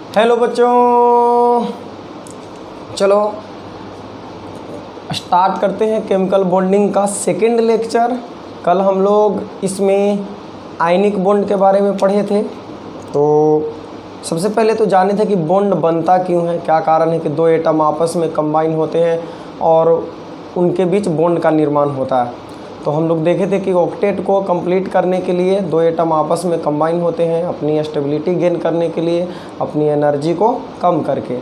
Hello बच्चों, चलो start करते हैं केमिकल बॉन्डिंग का सेकंड लेक्चर। कल हम लोग इसमें आयनिक बॉन्ड के बारे में पढ़े थे। तो सबसे पहले तो जाने थे कि बॉन्ड बनता क्यों है, क्या कारण है कि दो एटम आपस में कंबाइन होते हैं और उनके बीच बॉन्ड का निर्माण होता है। तो हम लोग देखे थे कि ऑक्टेट को कंप्लीट करने के लिए दो एटम आपस में कंबाइन होते हैं अपनी स्टेबिलिटी गेन करने के लिए, अपनी एनर्जी को कम करके।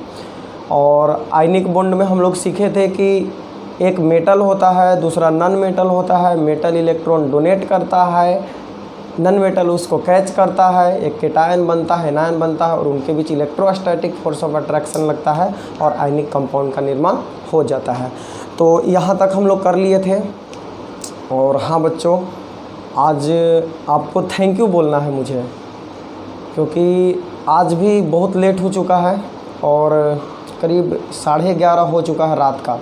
और आयनिक बॉन्ड में हम लोग सीखे थे कि एक मेटल होता है, दूसरा नॉन मेटल होता है। मेटल इलेक्ट्रॉन डोनेट करता है, नॉन मेटल उसको कैच करता है, एक केटायन बनता है, एनायन बनता है और उनके बीच इलेक्ट्रोस्टैटिक फोर्स ऑफ अट्रैक्शन लगता है और आयनिक कंपाउंड का निर्माण हो जाता है। तो यहाँ तक हम लोग कर लिए थे। और हाँ बच्चों, आज आपको थैंक यू बोलना है मुझे, क्योंकि आज भी बहुत लेट हो चुका है और करीब 11:30 हो चुका है रात का।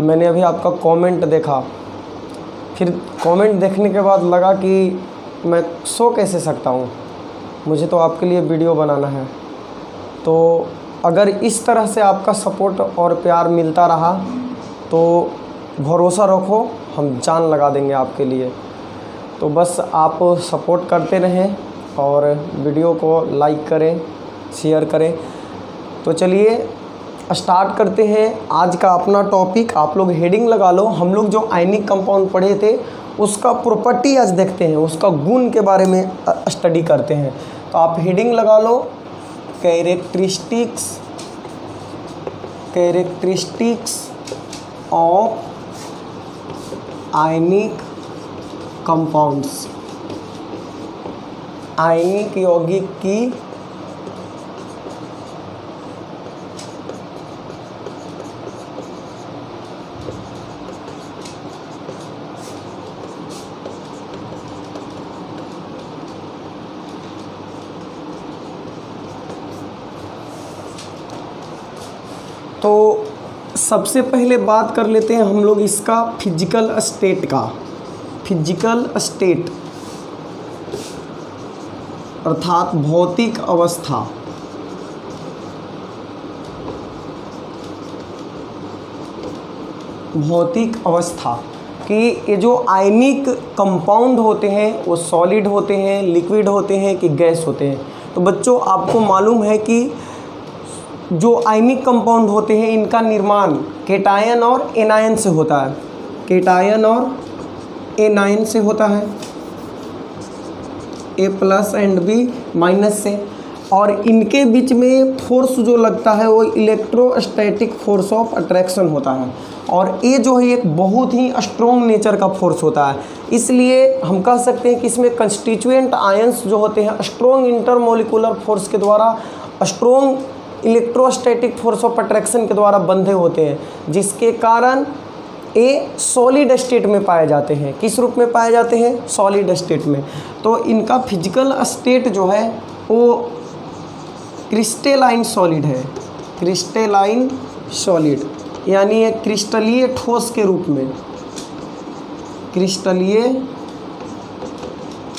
मैंने अभी आपका कमेंट देखा, फिर कमेंट देखने के बाद लगा कि मैं सो कैसे सकता हूँ, मुझे तो आपके लिए वीडियो बनाना है। तो अगर इस तरह से आपका सपोर्ट और प्यार मिलता रहा तो भरोसा रखो, हम जान लगा देंगे आपके लिए। तो बस आप सपोर्ट करते रहें और वीडियो को लाइक करें, शेयर करें। तो चलिए स्टार्ट करते हैं आज का अपना टॉपिक। आप लोग हेडिंग लगा लो। हम लोग जो आयनिक कंपाउंड पढ़े थे उसका प्रॉपर्टी आज देखते हैं, उसका गुण के बारे में स्टडी करते हैं। तो आप हेडिंग लगा लो, कैरेक्टरिस्टिक्स ऑफ आयनिक कंपाउंड्स, आयनिक यौगिक की तो सबसे पहले बात कर लेते हैं हम लोग इसका फिजिकल स्टेट का। फिजिकल स्टेट अर्थात भौतिक अवस्था। भौतिक अवस्था कि ये जो आयनिक कंपाउंड होते हैं वो सॉलिड होते हैं, लिक्विड होते हैं कि गैस होते हैं। तो बच्चों आपको मालूम है कि जो आयनिक कंपाउंड होते हैं इनका निर्माण केटायन और एनायन से होता है। केटायन और एनायन से होता है, A+ एंड B- से। और इनके बीच में फोर्स जो लगता है वो इलेक्ट्रोस्टैटिक फोर्स ऑफ अट्रैक्शन होता है। और ये जो है एक बहुत ही स्ट्रॉन्ग नेचर का फोर्स होता है। इसलिए हम कह सकते हैं कि इसमें कंस्टिट्यूएंट आयंस जो होते हैं स्ट्रॉन्ग इंटरमोलिकुलर फोर्स के द्वारा, strong electrostatic force of attraction के द्वारा बंधे होते हैं, जिसके कारण ये सॉलिड स्टेट में पाए जाते हैं। किस रूप में पाए जाते हैं? सॉलिड स्टेट में। तो इनका फिजिकल स्टेट जो है वो क्रिस्टलाइन सॉलिड है। क्रिस्टलाइन सॉलिड यानी एक क्रिस्टलीय ठोस के रूप में, क्रिस्टलीय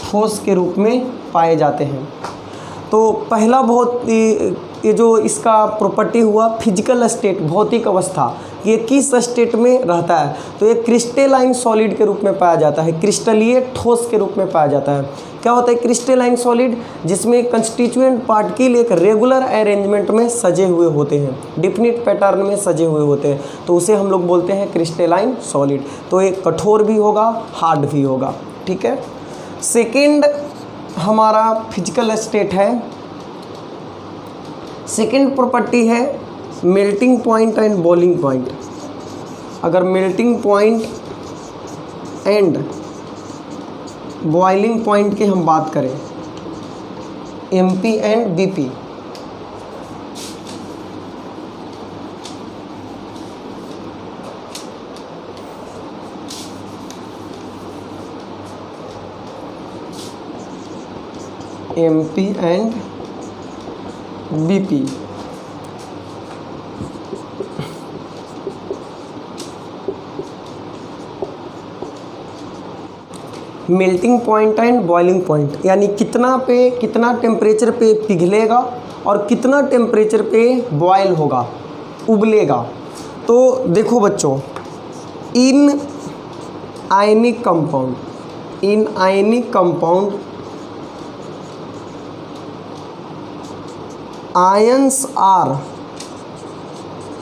ठोस के रूप में पाए जाते हैं। तो पहला बहुत ये जो इसका प्रॉपर्टी हुआ फिजिकल स्टेट, भौतिक अवस्था, ये किस स्टेट में रहता है? तो ये क्रिस्टलाइन सॉलिड के रूप में पाया जाता है, क्रिस्टलीय ठोस के रूप में पाया जाता है। क्या होता है क्रिस्टलाइन सॉलिड? जिसमें कंस्टिट्यूएंट पार्टिकल एक रेगुलर अरेंजमेंट में सजे हुए होते हैं, डिफिनिट पैटर्न में सजे हुए होते हैं, तो उसे हम लोग बोलते हैं क्रिस्टलाइन सॉलिड। तो ये कठोर भी होगा, हार्ड भी होगा। ठीक है। सेकेंड हमारा फिजिकल स्टेट है, सेकेंड प्रॉपर्टी है melting point and boiling point. अगर melting point and boiling point की हम बात करें, MP and BP, MP and BP, melting point and boiling point यानी कितना टेम्परेचर पे पिघलेगा और कितना टेम्परेचर पे बॉयल होगा, उबलेगा। तो देखो बच्चों, इन ionic compound, ions are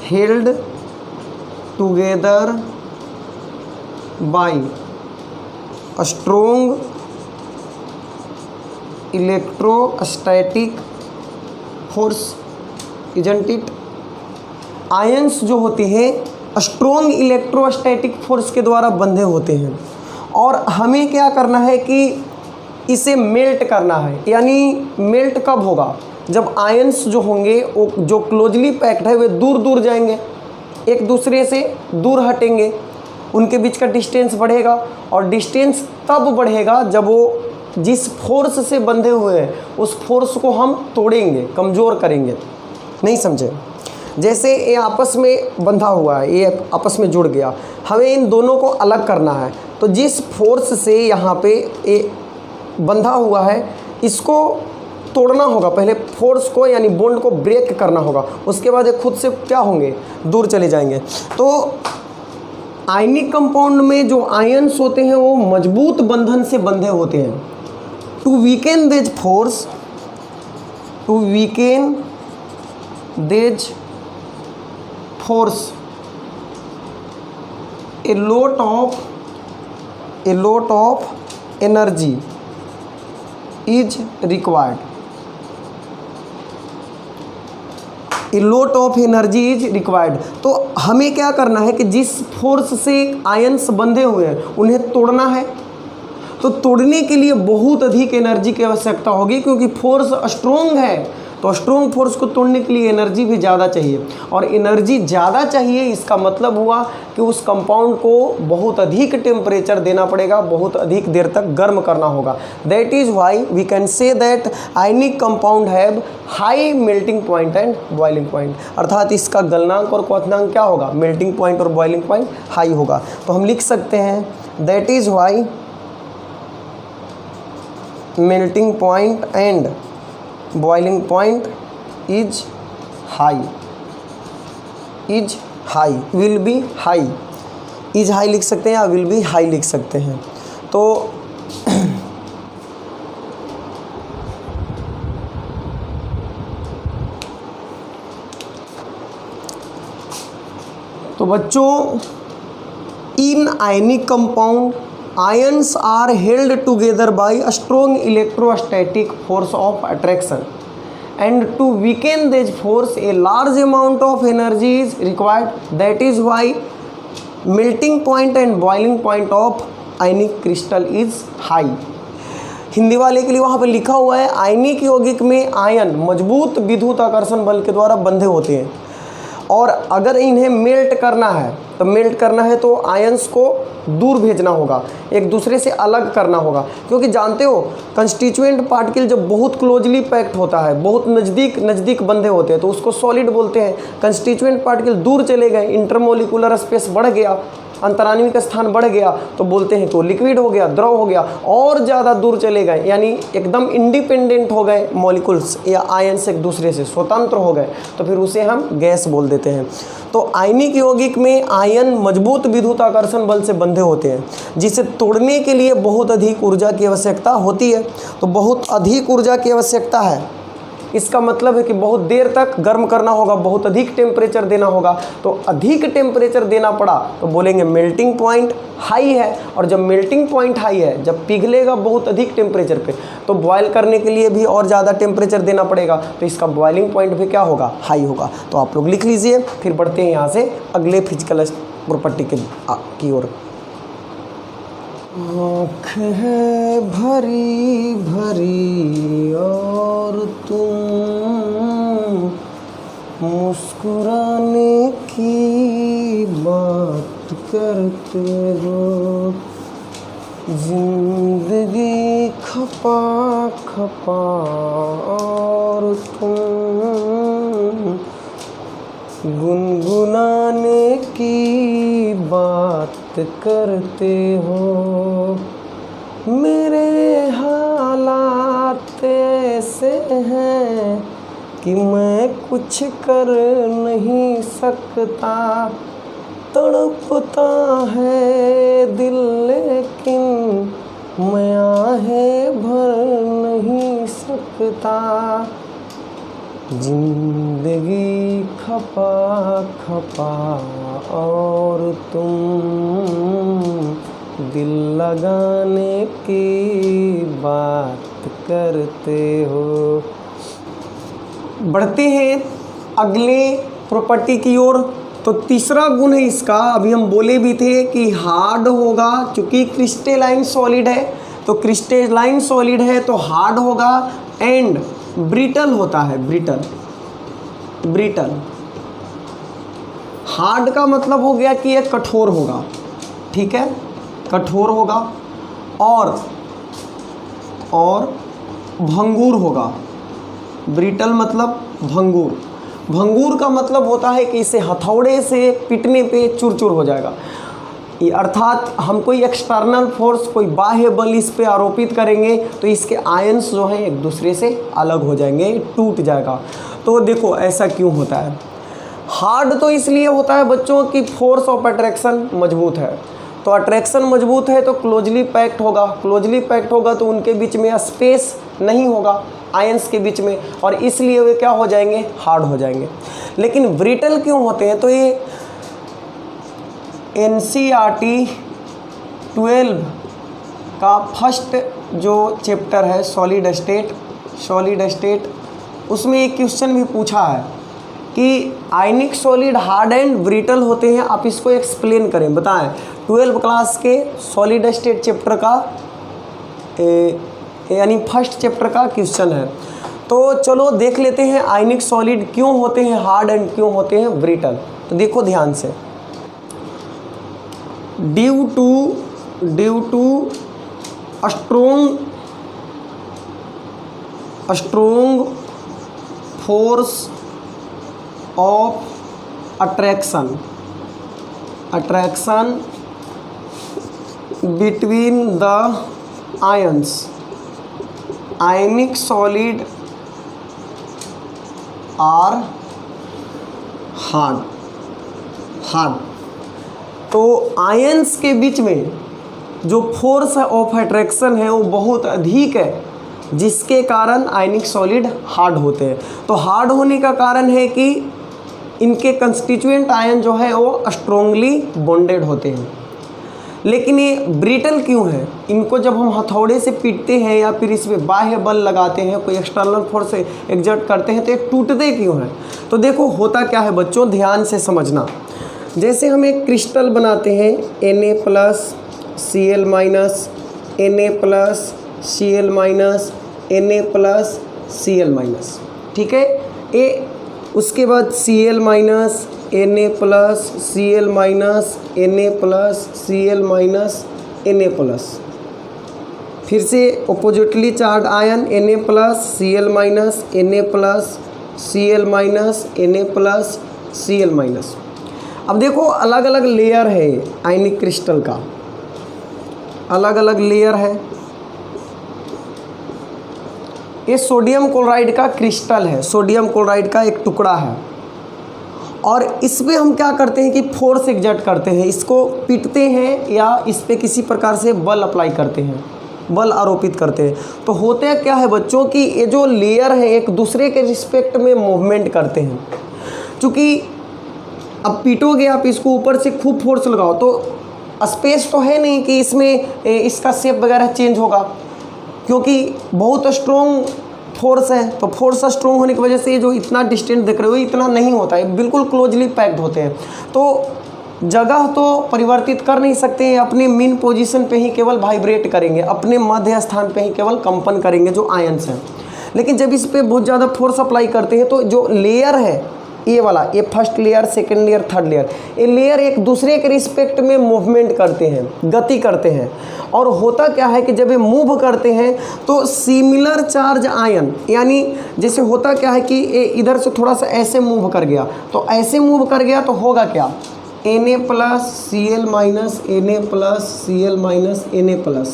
held together by strong electrostatic force, isn't it. Ions जो होते हैं स्ट्रोंग इलेक्ट्रोस्टैटिक फोर्स के द्वारा बंधे होते हैं, और हमें क्या करना है कि इसे मेल्ट करना है। यानी मेल्ट कब होगा, जब आयंस जो होंगे वो जो क्लोजली पैक्ड है वे दूर दूर जाएंगे, एक दूसरे से दूर हटेंगे, उनके बीच का डिस्टेंस बढ़ेगा। और डिस्टेंस तब बढ़ेगा जब वो जिस फोर्स से बंधे हुए हैं उस फोर्स को हम तोड़ेंगे, कमज़ोर करेंगे। नहीं समझे? जैसे ये आपस में बंधा हुआ है, ये आपस में जुड़ गया, हमें इन दोनों को अलग करना है। तो जिस फोर्स से यहाँ पे ये बंधा हुआ है इसको तोड़ना होगा, पहले फोर्स को यानी बॉन्ड को ब्रेक करना होगा, उसके बाद ये खुद से क्या होंगे, दूर चले जाएंगे। तो आयनिक कंपाउंड में जो आयंस होते हैं वो मजबूत बंधन से बंधे होते हैं। टू वीकेन देज force a lot of energy is required। A lot of energy is required। तो हमें क्या करना है कि जिस फोर्स से आयंस बंधे हुए हैं उन्हें तोड़ना है। तो तोड़ने के लिए बहुत अधिक एनर्जी की आवश्यकता होगी, क्योंकि फोर्स स्ट्रोंग है। तो स्ट्रोंग फोर्स को तोड़ने के लिए एनर्जी भी ज़्यादा चाहिए, और एनर्जी ज़्यादा चाहिए इसका मतलब हुआ कि उस कंपाउंड को बहुत अधिक टेम्परेचर देना पड़ेगा, बहुत अधिक देर तक गर्म करना होगा। That is why we can say that ionic compound have high melting point and boiling point. अर्थात इसका गलनांक और क्वथनांक क्या होगा, मेल्टिंग पॉइंट और बॉइलिंग पॉइंट हाई होगा। तो हम लिख सकते हैं that is why melting point and boiling point is high, will be high. Is high लिख सकते हैं या विल बी हाई लिख सकते हैं। तो बच्चों, इन ionic compound ions are held together by a strong electrostatic force of attraction, and to weaken this force a large amount of energy is required। That is why melting point and boiling point of ionic crystal is high। Hindi वाले के लिए वहाँ पे लिखा हुआ है आयनिक यौगिक में आयन मजबूत विद्युत आकर्षण बल के द्वारा बंधे होते हैं, और अगर इन्हें मेल्ट करना है तो आयंस को दूर भेजना होगा, एक दूसरे से अलग करना होगा। क्योंकि जानते हो कंस्टिट्यूएंट पार्टिकल जब बहुत क्लोजली पैक्ड होता है, बहुत नज़दीक बंधे होते हैं, तो उसको सॉलिड बोलते हैं। कंस्टिट्यूएंट पार्टिकल दूर चले गए, इंटरमोलिकुलर स्पेस बढ़ गया, अंतराण्विक स्थान बढ़ गया, तो बोलते हैं तो लिक्विड हो गया, द्रव हो गया। और ज़्यादा दूर चले गए यानी एकदम इंडिपेंडेंट हो गए, मॉलिक्यूल्स या आयंस एक दूसरे से स्वतंत्र हो गए, तो फिर उसे हम गैस बोल देते हैं। तो आयनिक यौगिक में आयन मजबूत विद्युत आकर्षण बल से बंधे होते हैं, जिसे तोड़ने के लिए बहुत अधिक ऊर्जा की आवश्यकता होती है। तो बहुत अधिक ऊर्जा की आवश्यकता है, इसका मतलब है कि बहुत देर तक गर्म करना होगा, बहुत अधिक टेम्परेचर देना होगा। तो अधिक टेम्परेचर देना पड़ा तो बोलेंगे मेल्टिंग पॉइंट हाई है, और जब मेल्टिंग पॉइंट हाई है, जब पिघलेगा बहुत अधिक टेम्परेचर पे, तो बॉयल करने के लिए भी और ज़्यादा टेम्परेचर देना पड़ेगा, तो इसका बॉइलिंग पॉइंट भी क्या होगा, हाई होगा। तो आप लोग लिख लीजिए, फिर बढ़ते हैं यहाँ से अगले फिजिकल प्रॉपर्टी की ओर। आँख है भरी भरी और तुम मुस्कुराने की बात करते हो, जिंदगी खपा खपा और तुम गुनगुनाने की बात करते हो। मेरे हालात ऐसे हैं कि मैं कुछ कर नहीं सकता, तड़पता है दिल लेकिन मैं आहें भर नहीं सकता। जिंदगी खपा खपा और तुम दिल लगाने की बात करते हो। बढ़ते हैं अगले प्रॉपर्टी की ओर। तो तीसरा गुण है इसका, अभी हम बोले भी थे कि हार्ड होगा, क्योंकि क्रिस्टलाइन सॉलिड है, तो क्रिस्टलाइन सॉलिड है तो हार्ड होगा, एंड ब्रिटल होता है, ब्रिटल। ब्रिटल हार्ड का मतलब हो गया कि यह कठोर होगा, ठीक है, कठोर होगा, और भंगुर होगा। ब्रिटल मतलब भंगुर। भंगुर का मतलब होता है कि इसे हथौड़े से पीटने पे चूर चूर हो जाएगा, अर्थात हम कोई एक्सटर्नल फोर्स, कोई बाह्य बल इस पे आरोपित करेंगे तो इसके आयंस जो हैं एक दूसरे से अलग हो जाएंगे, टूट जाएगा। तो देखो ऐसा क्यों होता है। हार्ड तो इसलिए होता है बच्चों की फोर्स ऑफ अट्रैक्शन मजबूत है, तो अट्रैक्शन मजबूत है तो क्लोजली पैक्ड होगा, क्लोजली पैक्ड होगा तो उनके बीच में स्पेस नहीं होगा आयंस के बीच में, और इसलिए वे क्या हो जाएंगे, हार्ड हो जाएंगे। लेकिन ब्रिटल क्यों होते हैं, तो ये NCERT 12 का फर्स्ट जो चैप्टर है सॉलिड स्टेट, उसमें एक क्वेश्चन भी पूछा है कि ionic solid hard and brittle होते हैं, आप इसको एक्सप्लेन करें, बताएं। 12 क्लास के सॉलिड स्टेट चैप्टर का यानी फर्स्ट चैप्टर का क्वेश्चन है। तो चलो देख लेते हैं आयनिक सॉलिड क्यों होते हैं हार्ड एंड क्यों होते हैं ब्रिटल। तो देखो ध्यान से, due to strong force of attraction between the ions, ionic solid are hard. तो आयंस के बीच में जो फोर्स ऑफ अट्रैक्शन है वो बहुत अधिक है, जिसके कारण आयनिक सॉलिड हार्ड होते हैं। तो हार्ड होने का कारण है कि इनके कंस्टिट्यूएंट आयन जो है वो स्ट्रोंगली बॉन्डेड होते हैं। लेकिन ये ब्रिटल क्यों है, इनको जब हम हथौड़े से पीटते हैं या फिर इसमें बाह्य बल लगाते हैं, कोई एक्सटर्नल फोर्स एग्जर्ट करते हैं, तो ये टूटते क्यों हैं। तो देखो होता क्या है बच्चों, ध्यान से समझना। जैसे हम एक क्रिस्टल बनाते हैं Na+Cl-, Na+Cl-, ठीक है, ए उसके बाद Cl-, Na+Cl-, फिर से अपोजिटली चार्ज आयन Na+Cl-, अब देखो अलग अलग लेयर है आयनिक क्रिस्टल का, अलग अलग लेयर है। ये सोडियम क्लोराइड का क्रिस्टल है, सोडियम क्लोराइड का एक टुकड़ा है, और इसमें हम क्या करते हैं कि फोर्स एग्जर्ट करते हैं, इसको पीटते हैं या इस पर किसी प्रकार से बल अप्लाई करते हैं, बल आरोपित करते हैं। तो होते क्या है बच्चों कि ये जो लेयर है एक दूसरे के रिस्पेक्ट में मूवमेंट करते हैं। चूँकि अब पीटोगे आप इसको, ऊपर से खूब फोर्स लगाओ तो स्पेस तो है नहीं कि इसमें इसका शेप वगैरह चेंज होगा, क्योंकि बहुत स्ट्रॉन्ग फोर्स है। तो फोर्स स्ट्रॉन्ग होने की वजह से जो इतना डिस्टेंस देख रहे हो इतना नहीं होता है, बिल्कुल क्लोजली पैक्ड होते हैं। तो जगह तो परिवर्तित कर नहीं सकते, अपने मेन पोजीशन पे ही केवल वाइब्रेट करेंगे, अपने मध्य स्थान पे ही केवल कंपन करेंगे जो आयंस हैं। लेकिन जब इस पर बहुत ज़्यादा फोर्स अप्लाई करते हैं तो जो लेयर है ये वाला, ये first layer, second layer, third layer, ये लेयर एक दूसरे के रिस्पेक्ट में मूवमेंट करते हैं, गति करते हैं। और होता क्या है कि जब ये मूव करते हैं तो सिमिलर चार्ज आयन, यानी जैसे होता क्या है कि ये इधर से थोड़ा सा ऐसे मूव कर गया, तो ऐसे मूव कर गया तो होगा क्या, Na+Cl-, Na+Cl-, Na+,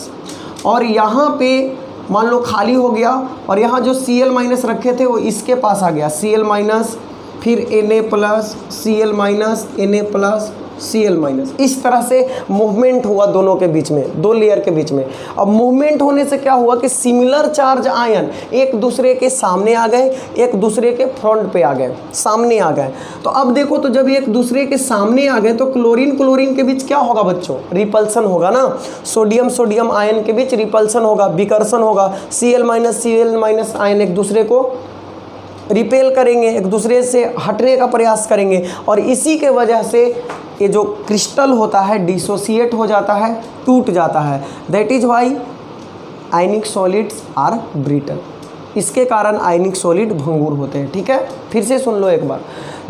और यहाँ पे मान लो खाली हो गया और यहाँ जो Cl- रखे थे वो इसके पास आ गया, Cl-, फिर Na+, Cl-, Na+, Cl-, इस तरह से मूवमेंट हुआ दोनों के बीच में, दो लेयर के बीच में। अब मूवमेंट होने से क्या हुआ कि सिमिलर चार्ज आयन एक दूसरे के सामने आ गए, एक दूसरे के फ्रंट पे आ गए, सामने आ गए। तो अब देखो, तो जब एक दूसरे के सामने आ गए तो क्लोरीन क्लोरीन के बीच क्या होगा बच्चों? रिपल्सन होगा ना। सोडियम सोडियम आयन के बीच रिपल्सन होगा, विकर्षण होगा। Cl-, आयन एक दूसरे को रिपेल करेंगे, एक दूसरे से हटने का प्रयास करेंगे, और इसी के वजह से ये जो क्रिस्टल होता है डिसोसिएट हो जाता है, टूट जाता है। That is why ionic solids are brittle. इसके कारण आयनिक सॉलिड भंगुर होते हैं। ठीक है, फिर से सुन लो एक बार।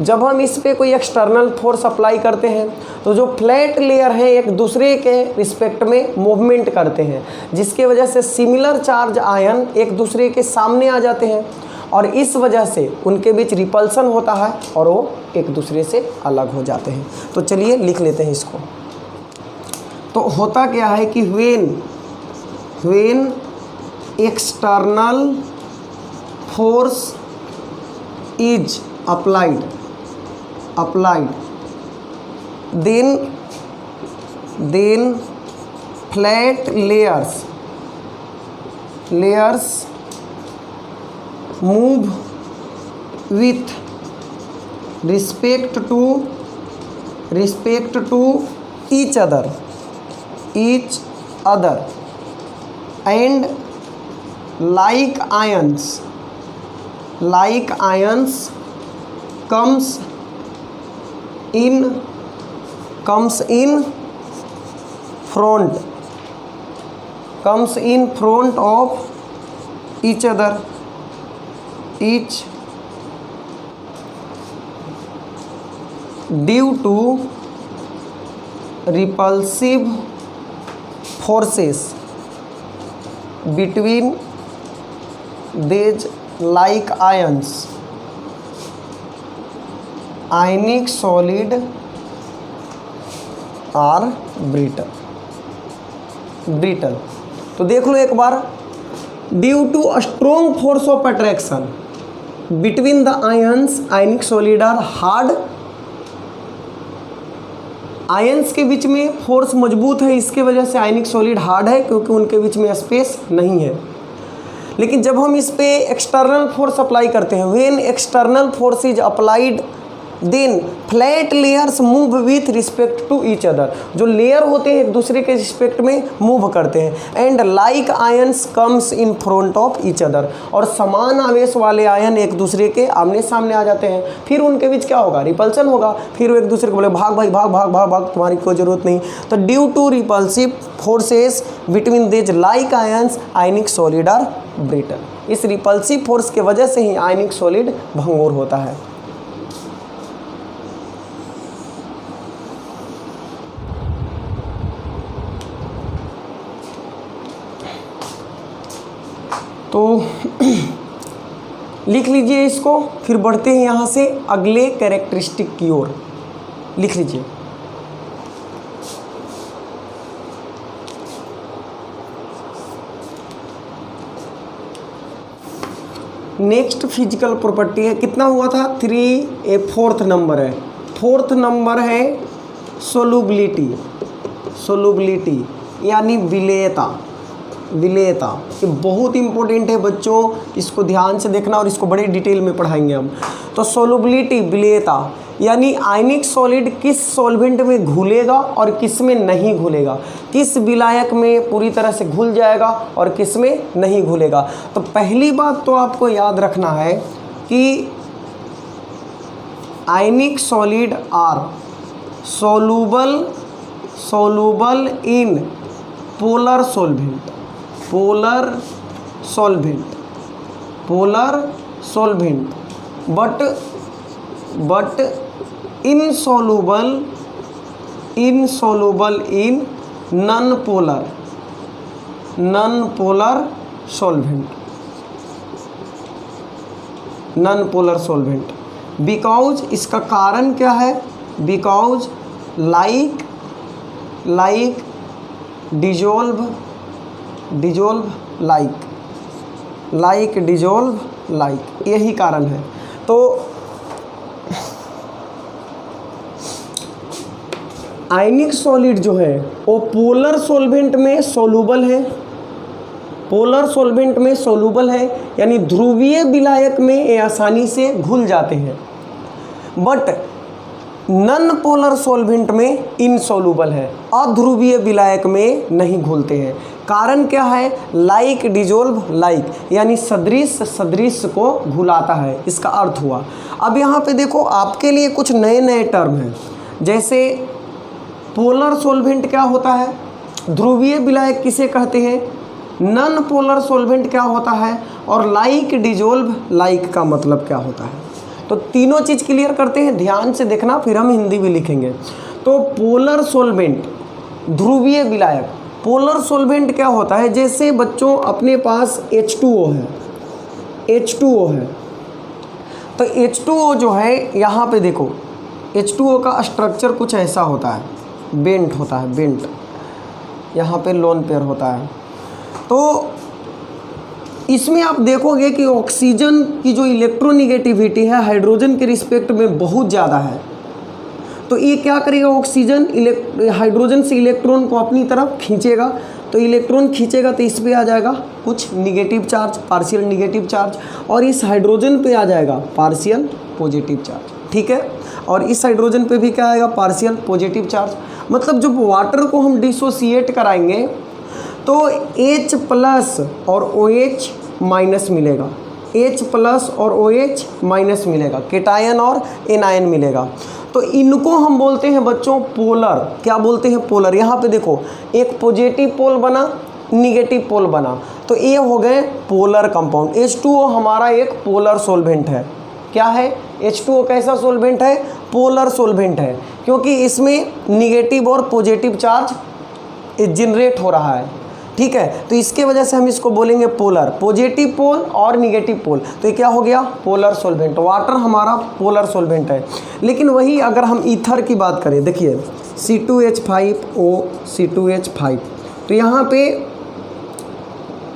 जब हम इस पे कोई एक्सटर्नल फोर्स अप्लाई करते हैं तो जो फ्लैट लेयर है एक दूसरे के रिस्पेक्ट में मूवमेंट करते हैं, जिसके वजह से सिमिलर चार्ज आयन एक दूसरे के सामने आ जाते हैं, और इस वजह से उनके बीच रिपल्सन होता है और वो एक दूसरे से अलग हो जाते हैं। तो चलिए लिख लेते हैं इसको। तो होता क्या है कि when external force is applied then flat layers move with respect to each other and like ions comes in front of each other due to repulsive forces between these like ions. Ionic solid are brittle। तो देख लो एक बार। Due to a strong force of attraction between the ions, ionic solid are hard. Ions के बीच में force मजबूत है, इसके वजह से आयनिक सॉलिड हार्ड है, क्योंकि उनके बीच में स्पेस नहीं है। लेकिन जब हम इस पे एक्सटर्नल फोर्स अप्लाई करते हैं, when external force is applied then flat layers move with respect to each other. जो लेयर होते हैं एक दूसरे के रिस्पेक्ट में मूव करते हैं। And like ions comes in front of each other, और समान आवेश वाले आयन एक दूसरे के आमने सामने आ जाते हैं। फिर उनके बीच क्या होगा? रिपल्सन होगा। फिर वो एक दूसरे को बोले भाग भाई भाग भाग भाग भाग, तुम्हारी कोई ज़रूरत नहीं। तो due to repulsive forces between this like ions ionic solid are brittle. इस रिपल्सिव फोर्स के वजह से ही आयनिक सॉलिड भंगुर होता है। तो लिख लीजिए इसको, फिर बढ़ते हैं यहाँ से अगले कैरेक्टरिस्टिक की ओर। लिख लीजिए। नेक्स्ट फिजिकल प्रॉपर्टी है, कितना हुआ था? 3, ए फोर्थ नंबर है। फोर्थ नंबर है सोलुबिलिटी यानी विलेयता। ये बहुत इंपॉर्टेंट है बच्चों, इसको ध्यान से देखना और इसको बड़े डिटेल में पढ़ाएंगे हम। तो सोलुबिलिटी, विलेयता, यानी आयनिक सॉलिड किस सॉल्वेंट में घुलेगा और किस में नहीं घुलेगा, किस विलायक में पूरी तरह से घुल जाएगा और किस में नहीं घुलेगा। तो पहली बात तो आपको याद रखना है कि ionic solid are soluble in polar solvent but insoluble in non-polar solvent because इसका कारण क्या है? because like dissolve like like dissolve like, यही कारण है। तो आयनिक सॉलिड जो है वो पोलर सॉल्वेंट में सोलूबल है, पोलर सॉल्वेंट में सोलूबल है, यानी ध्रुवीय विलायक में ये आसानी से घुल जाते हैं, बट नॉन पोलर सॉल्वेंट में इनसोलूबल है, अध्रुवीय विलायक में नहीं घुलते हैं। कारण क्या है? लाइक डिजोल्व लाइक, यानी सदृश सदृश को घुलाता है, इसका अर्थ हुआ। अब यहाँ पे देखो आपके लिए कुछ नए नए टर्म हैं, जैसे पोलर सॉल्वेंट क्या होता है, ध्रुवीय विलायक किसे कहते हैं, नॉन पोलर सॉल्वेंट क्या होता है, और लाइक डिजोल्व लाइक का मतलब क्या होता है। तो तीनों चीज़ क्लियर करते हैं, ध्यान से देखना, फिर हम हिंदी भी लिखेंगे। तो पोलर सॉल्वेंट ध्रुवीय विलायक, पोलर सॉल्वेंट क्या होता है, जैसे बच्चों अपने पास H2O है, H2O है, तो H2O जो है यहाँ पे देखो, H2O का स्ट्रक्चर कुछ ऐसा होता है, बेंट होता है, बेंट, यहाँ पे लोन पेयर होता है। तो इसमें आप देखोगे कि ऑक्सीजन की जो इलेक्ट्रोनिगेटिविटी है हाइड्रोजन के रिस्पेक्ट में बहुत ज़्यादा है। तो ये क्या करेगा, ऑक्सीजन हाइड्रोजन से इलेक्ट्रॉन को अपनी तरफ खींचेगा, तो इलेक्ट्रॉन खींचेगा तो इस पे आ जाएगा कुछ negative charge, partial negative charge, और इस हाइड्रोजन पे आ जाएगा पार्शियल पॉजिटिव चार्ज, ठीक है। और इस हाइड्रोजन पे भी क्या आएगा, पार्शियल पॉजिटिव चार्ज। मतलब जब वाटर को हम डिसोसिएट कराएंगे तो H प्लस और OH माइनस मिलेगा, H प्लस और OH माइनस मिलेगा, केटायन और एनायन मिलेगा। तो इनको हम बोलते हैं बच्चों पोलर, क्या बोलते हैं, पोलर। यहाँ पे देखो एक पॉजिटिव पोल बना, निगेटिव पोल बना, तो ये हो गए पोलर कंपाउंड। H2O हमारा एक पोलर सॉल्वेंट है। क्या है, H2O कैसा सॉल्वेंट है, पोलर सॉल्वेंट है, क्योंकि इसमें निगेटिव और पॉजिटिव चार्ज जनरेट हो रहा है, ठीक है। तो इसके वजह से हम इसको बोलेंगे पोलर, पॉजिटिव पोल और निगेटिव पोल, तो ये क्या हो गया, पोलर सॉल्वेंट। वाटर हमारा पोलर सॉल्वेंट है। लेकिन वही अगर हम ईथर की बात करें, देखिए C2H5O C2H5, तो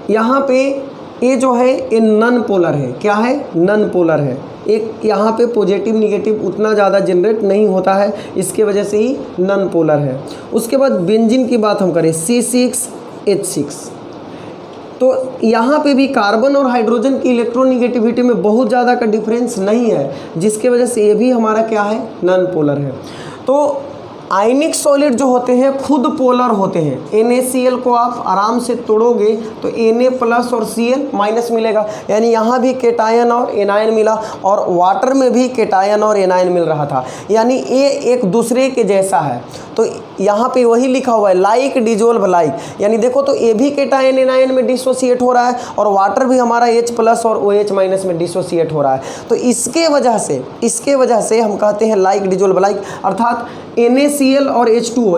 यहाँ पे ये जो है ये नॉन पोलर है। क्या है, नॉन पोलर है। एक यहाँ पे पॉजिटिव निगेटिव उतना ज़्यादा जनरेट नहीं होता है, इसके वजह से ही नॉन पोलर है। उसके बाद बेंजीन की बात हम करें, C6H6, तो यहाँ पे भी कार्बन और हाइड्रोजन की इलेक्ट्रोनिगेटिविटी में बहुत ज़्यादा का डिफरेंस नहीं है, जिसके वजह से ये भी हमारा क्या है, नॉन पोलर है। तो आयनिक सॉलिड जो होते हैं खुद पोलर होते हैं। NaCl को आप आराम से तोड़ोगे तो Na प्लस और Cl माइनस मिलेगा, यानी यहाँ भी केटायन और एनायन मिला, और वाटर में भी केटायन और एनायन मिल रहा था, यानी ये एक दूसरे के जैसा है। तो यहाँ पे वही लिखा हुआ है लाइक डिजोल्व लाइक, यानी देखो तो ये भी केटायन एनायन में डिसोसिएट हो रहा है, और वाटर भी हमारा H प्लस और OH माइनस में डिसोसिएट हो रहा है। तो इसके वजह से हम कहते हैं लाइक डिजोल्व लाइक, अर्थात NaCl और H2O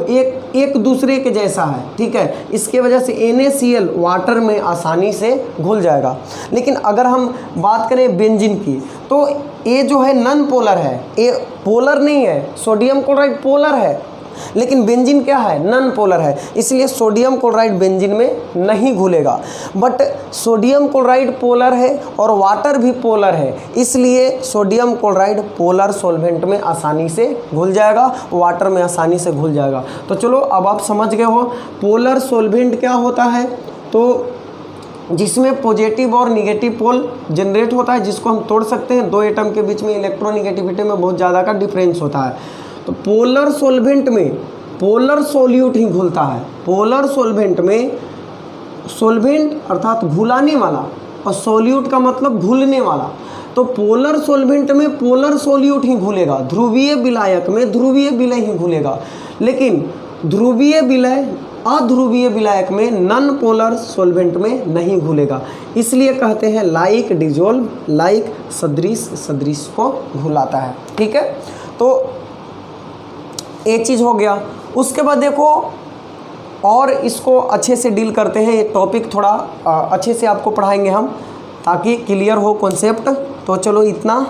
एक दूसरे के जैसा है, ठीक है। इसके वजह से NaCl वाटर में आसानी से घुल जाएगा। लेकिन अगर हम बात करें बेंजीन की, तो ये जो है नॉन पोलर है, ये पोलर नहीं है। सोडियम क्लोराइड पोलर है, लेकिन बेंजीन क्या है, नॉन पोलर है, इसलिए सोडियम क्लोराइड बेंजीन में नहीं घुलेगा। बट सोडियम क्लोराइड पोलर है और वाटर भी पोलर है, इसलिए सोडियम क्लोराइड पोलर सॉल्वेंट में आसानी से घुल जाएगा, वाटर में आसानी से घुल जाएगा। तो चलो अब आप समझ गए हो पोलर सॉल्वेंट क्या होता है, तो जिसमें पॉजिटिव और निगेटिव पोल जनरेट होता है, जिसको हम तोड़ सकते हैं। दो एटम के बीच में इलेक्ट्रोनिगेटिविटी में बहुत ज़्यादा का डिफरेंस होता है। तो पोलर सॉल्वेंट में पोलर सोल्यूट ही घुलता है। पोलर सॉल्वेंट में सॉल्वेंट अर्थात घुलाने वाला, और सोल्यूट का मतलब घुलने वाला। तो पोलर सॉल्वेंट में पोलर सोल्यूट ही घुलेगा, ध्रुवीय विलायक में ध्रुवीय विलय ही घुलेगा। लेकिन ध्रुवीय विलय अध्रुवीय विलायक में नॉन पोलर सॉल्वेंट में नहीं घुलेगा, इसलिए कहते हैं लाइक डिजोल्व लाइक, सदृश सदृश को घुलाता है, ठीक है। तो एक चीज़ हो गया। उसके बाद देखो और इसको अच्छे से डील करते हैं, ये टॉपिक थोड़ा अच्छे से आपको पढ़ाएंगे हम, ताकि क्लियर हो कॉन्सेप्ट। तो चलो इतना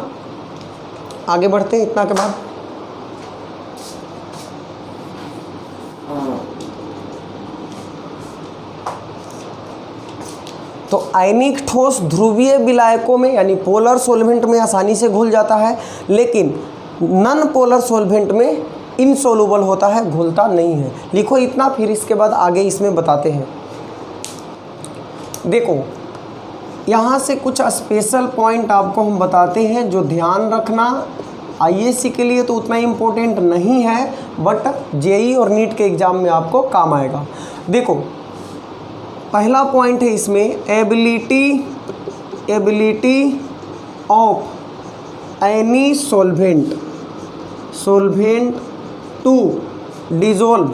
आगे बढ़ते हैं। इतना के बाद तो आयनिक ठोस ध्रुवीय विलायकों में यानी पोलर सॉल्वेंट में आसानी से घुल जाता है, लेकिन नॉन पोलर सॉल्वेंट में इनसोल्यूबल होता है, घुलता नहीं है। लिखो इतना, फिर इसके बाद आगे इसमें बताते हैं। देखो यहाँ से कुछ स्पेशल पॉइंट आपको हम बताते हैं जो ध्यान रखना। आईएससी के लिए तो उतना इम्पोर्टेंट नहीं है, बट जेई और नीट के एग्ज़ाम में आपको काम आएगा। देखो पहला पॉइंट है इसमें ability of any solvent to dissolve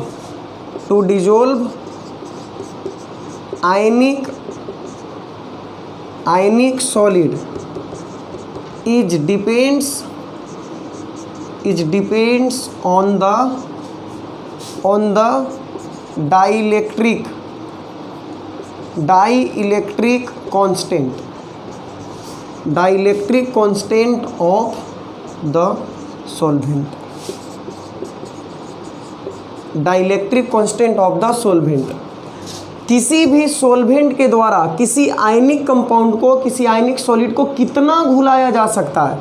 ionic solid is depends on the dielectric constant of the solvent। Dielectric constant of the solvent, किसी भी सॉल्वेंट के द्वारा किसी आयनिक कंपाउंड को, किसी आयनिक सॉलिड को कितना घुलाया जा सकता है,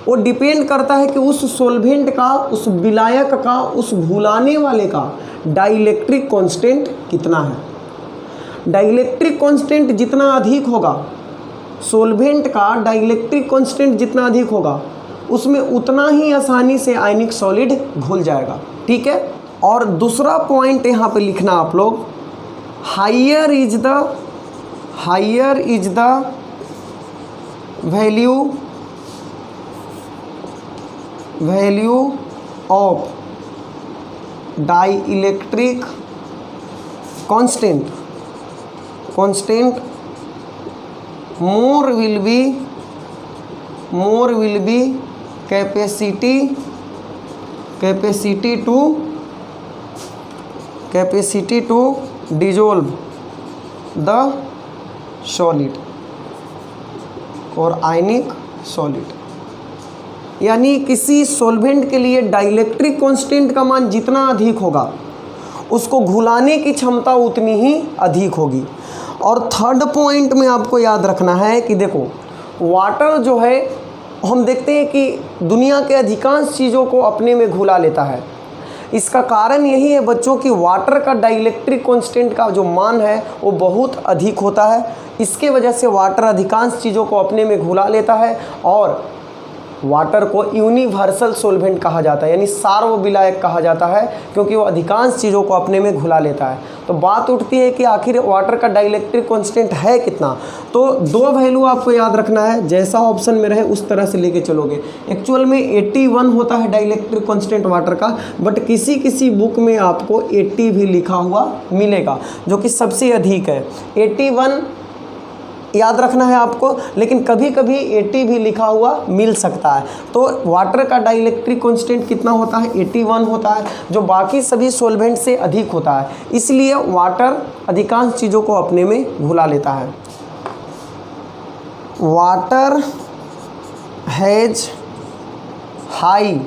वो डिपेंड करता है कि उस सॉल्वेंट का, उस विलायक का, उस घुलाने वाले का डाइलेक्ट्रिक कांस्टेंट कितना है। डाइलेक्ट्रिक कांस्टेंट जितना अधिक होगा, सॉल्वेंट का डाइलेक्ट्रिक कांस्टेंट जितना अधिक होगा, उसमें उतना ही आसानी से आयनिक सॉलिड घुल जाएगा। ठीक है। और दूसरा पॉइंट यहाँ पे लिखना आप लोग, higher is the value of dielectric constant more will be capacity to dissolve the solid और आयनिक सॉलिड। यानी किसी सॉल्वेंट के लिए डाइलेक्ट्रिक कांस्टेंट का मान जितना अधिक होगा, उसको घुलाने की क्षमता उतनी ही अधिक होगी। और थर्ड पॉइंट में आपको याद रखना है कि देखो वाटर जो है, हम देखते हैं कि दुनिया के अधिकांश चीज़ों को अपने में घुला लेता है। इसका कारण यही है बच्चों कि वाटर का डाइलेक्ट्रिक कांस्टेंट का जो मान है वो बहुत अधिक होता है। इसके वजह से वाटर अधिकांश चीज़ों को अपने में घुला लेता है और वाटर को यूनिवर्सल सॉल्वेंट कहा जाता है, यानी सार्वविलायक कहा जाता है, क्योंकि वो अधिकांश चीज़ों को अपने में घुला लेता है। तो बात उठती है कि आखिर वाटर का डाइलेक्ट्रिक कांस्टेंट है कितना। तो दो वैल्यू आपको याद रखना है, जैसा ऑप्शन में रहे उस तरह से लेके चलोगे। एक्चुअल में 81 होता है डाइलेक्ट्रिक कांस्टेंट वाटर का, बट किसी किसी बुक में आपको 80 भी लिखा हुआ मिलेगा, जो कि सबसे अधिक है। 81 याद रखना है आपको, लेकिन कभी कभी 80 भी लिखा हुआ मिल सकता है। तो वाटर का डाइलेक्ट्रिक कांस्टेंट कितना होता है, 81 होता है, जो बाकी सभी सॉल्वेंट से अधिक होता है। इसलिए वाटर अधिकांश चीज़ों को अपने में घुला लेता है। Water has high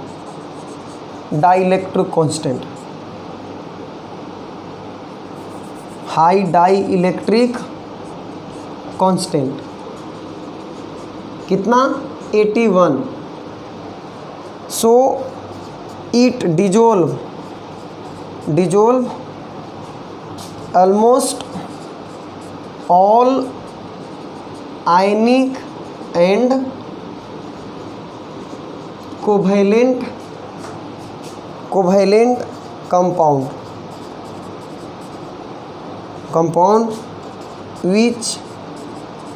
dielectric constant, high dielectric constant कितना, 81। So it dissolve almost all ionic and covalent compound which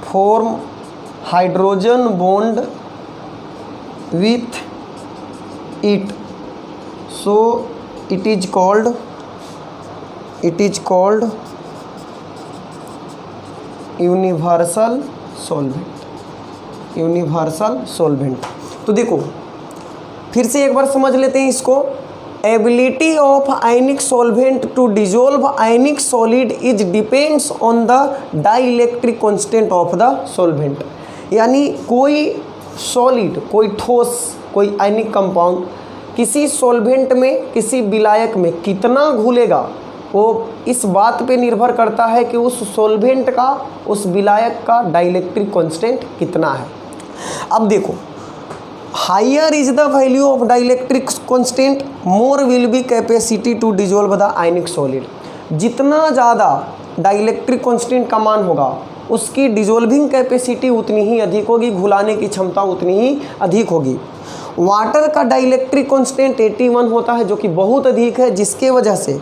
form hydrogen bond with it, so it is called universal solvent. तो देखो फिर से एक बार समझ लेते हैं इसको। Ability of ionic solvent to dissolve ionic solid is depends on the dielectric constant of the solvent. यानी कोई सॉलिड, कोई ठोस, कोई आयनिक कंपाउंड किसी सॉल्वेंट में, किसी विलायक में कितना घुलेगा, वो इस बात पे निर्भर करता है कि उस सॉल्वेंट का, उस विलायक का डाइलेक्ट्रिक कांस्टेंट कितना है। अब देखो, higher is the value of dielectric constant more will be capacity to dissolve the ionic solid. जितना ज़्यादा डाइलेक्ट्रिक कांस्टेंट का मान होगा उसकी डिजोल्विंग कैपेसिटी उतनी ही अधिक होगी, घुलाने की क्षमता उतनी ही अधिक होगी। वाटर का डाइलेक्ट्रिक कांस्टेंट 81 होता है जो कि बहुत अधिक है, जिसके वजह से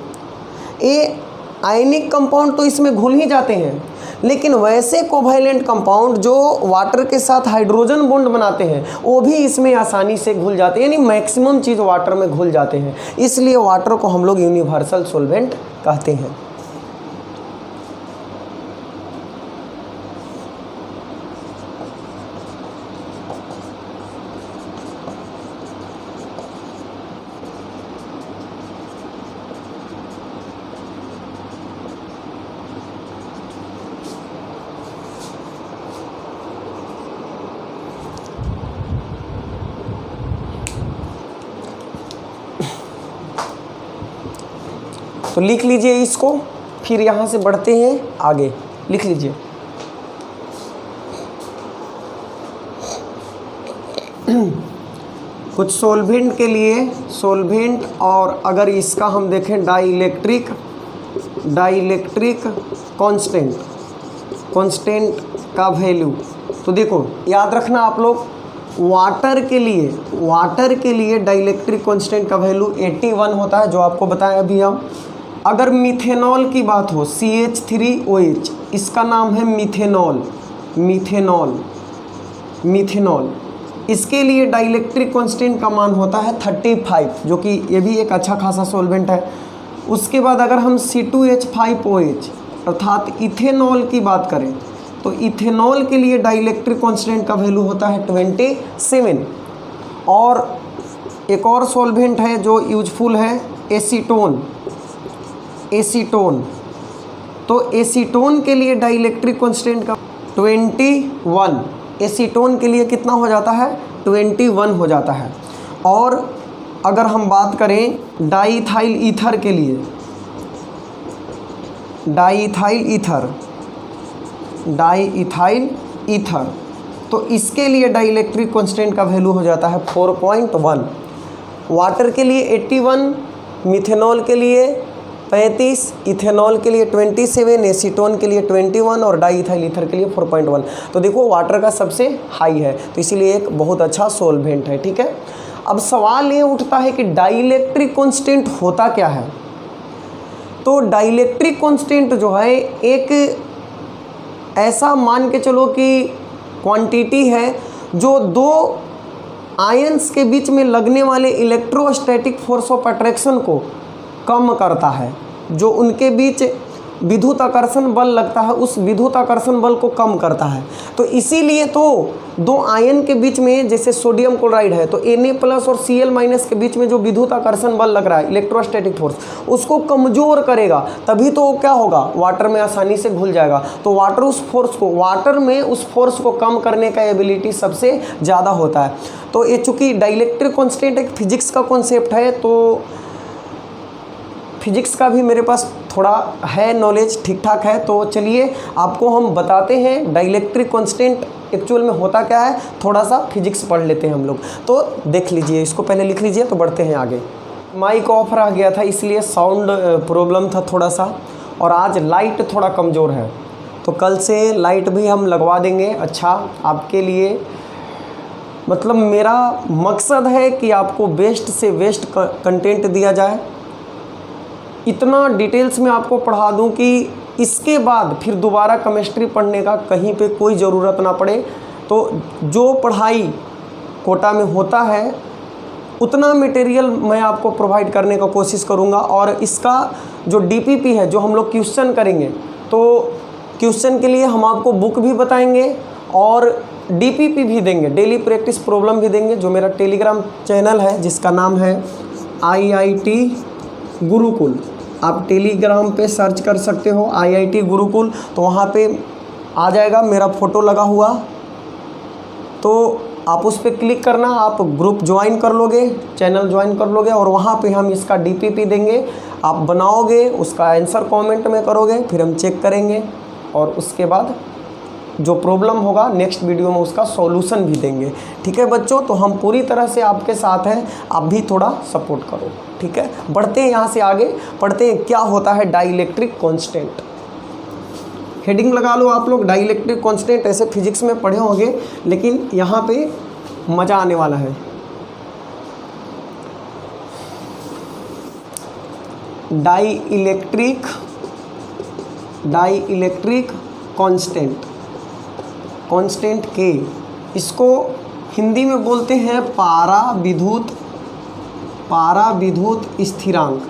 ये आयनिक कंपाउंड तो इसमें घुल ही जाते हैं, लेकिन वैसे कोवैलेंट कंपाउंड जो वाटर के साथ हाइड्रोजन बॉन्ड बनाते हैं वो भी इसमें आसानी से घुल जाते हैं, यानी मैक्सिमम चीज़ वाटर में घुल जाते हैं। इसलिए वाटर को हम लोग यूनिवर्सल सॉल्वेंट कहते हैं। तो लिख लीजिए इसको, फिर यहाँ से बढ़ते हैं आगे। लिख लीजिए कुछ सॉल्वेंट के लिए, सॉल्वेंट और अगर इसका हम देखें डाइलेक्ट्रिक कांस्टेंट का वैल्यू, तो देखो याद रखना आप लोग, वाटर के लिए डाइलेक्ट्रिक कांस्टेंट का वैल्यू 81 होता है, जो आपको बताया अभी हम। अगर मिथेनॉल की बात हो, CH3OH, इसका नाम है मिथेनॉल, इसके लिए डाइलेक्ट्रिक कांस्टेंट का मान होता है 35, जो कि ये भी एक अच्छा खासा सॉल्वेंट है। उसके बाद अगर हम C2H5OH अर्थात इथेनॉल की बात करें तो इथेनॉल के लिए डाइलेक्ट्रिक कांस्टेंट का वैल्यू होता है 27। और एक और सॉल्वेंट है जो यूजफुल है, एसीटोन। तो एसीटोन के लिए डाइलेक्ट्रिक कांस्टेंट का 21, एसीटोन के लिए कितना हो जाता है, 21 हो जाता है। और अगर हम बात करें डाईइथाइल ईथर, तो इसके लिए डाइलेक्ट्रिक कांस्टेंट का वैल्यू हो जाता है 4.1। वाटर के लिए 81, मिथेनॉल के लिए 35, इथेनॉल के लिए 27, एसीटोन के लिए 21 और डाईइथाइल ईथर के लिए 4.1। तो देखो वाटर का सबसे हाई है, तो इसीलिए एक बहुत अच्छा सॉल्वेंट है। ठीक है, अब सवाल ये उठता है कि डाइलेक्ट्रिक कांस्टेंट होता क्या है। तो डाइलेक्ट्रिक कांस्टेंट जो है एक ऐसा मान के चलो कि क्वांटिटी है जो दो आयंस के बीच में लगने वाले इलेक्ट्रोस्टैटिक फोर्स ऑफ अट्रैक्शन को कम करता है। जो उनके बीच विद्युत आकर्षण बल लगता है उस विद्युत आकर्षण बल को कम करता है। तो इसीलिए तो दो आयन के बीच में, जैसे सोडियम क्लोराइड है तो Na+ और Cl- के बीच में जो विद्युत आकर्षण बल लग रहा है, इलेक्ट्रोस्टैटिक फोर्स, उसको कमज़ोर करेगा, तभी तो क्या होगा, वाटर में आसानी से घुल जाएगा। तो वाटर में उस फोर्स को कम करने का एबिलिटी सबसे ज़्यादा होता है। तो ये चूँकि डाइलेक्ट्रिक कॉन्स्टेंट एक फिजिक्स का कॉन्सेप्ट है, तो फिजिक्स का भी मेरे पास थोड़ा है नॉलेज, ठीक ठाक है। तो चलिए आपको हम बताते हैं डाइलेक्ट्रिक कांस्टेंट एक्चुअल में होता क्या है। थोड़ा सा फिजिक्स पढ़ लेते हैं हम लोग, तो देख लीजिए, इसको पहले लिख लीजिए, तो बढ़ते हैं आगे। माइक ऑफ रह गया था इसलिए साउंड प्रॉब्लम था थोड़ा सा, और आज लाइट थोड़ा कमज़ोर है, तो कल से लाइट भी हम लगवा देंगे। अच्छा, आपके लिए मतलब मेरा मकसद है कि आपको बेस्ट से बेस्ट कंटेंट दिया जाए, इतना डिटेल्स में आपको पढ़ा दूं कि इसके बाद फिर दोबारा केमिस्ट्री पढ़ने का कहीं पे कोई ज़रूरत ना पड़े। तो जो पढ़ाई कोटा में होता है उतना मटेरियल मैं आपको प्रोवाइड करने का कोशिश करूंगा। और इसका जो DPP है, जो हम लोग क्वेश्चन करेंगे, तो क्वेश्चन के लिए हम आपको बुक भी बताएंगे और DPP भी देंगे, डेली प्रैक्टिस प्रॉब्लम भी देंगे। जो मेरा टेलीग्राम चैनल है जिसका नाम है IIT गुरुकुल, आप टेलीग्राम पे सर्च कर सकते हो IIT गुरुकुल, तो वहाँ पे आ जाएगा मेरा फ़ोटो लगा हुआ। तो आप उस पर क्लिक करना, आप ग्रुप ज्वाइन कर लोगे, चैनल ज्वाइन कर लोगे और वहाँ पे हम इसका DPP देंगे, आप बनाओगे, उसका आंसर कमेंट में करोगे, फिर हम चेक करेंगे और उसके बाद जो प्रॉब्लम होगा नेक्स्ट वीडियो में उसका सॉल्यूशन भी देंगे। ठीक है बच्चों, तो हम पूरी तरह से आपके साथ हैं, आप भी थोड़ा सपोर्ट करो। ठीक है, बढ़ते हैं यहाँ से आगे, पढ़ते हैं क्या होता है डाइलेक्ट्रिक कांस्टेंट। हेडिंग लगा लो आप लोग, डाइलेक्ट्रिक कांस्टेंट। ऐसे फिजिक्स में पढ़े होंगे लेकिन यहाँ पे मज़ा आने वाला है। डाइलेक्ट्रिक कांस्टेंट, कांस्टेंट के, इसको हिंदी में बोलते हैं पाराविद्युत स्थिरांक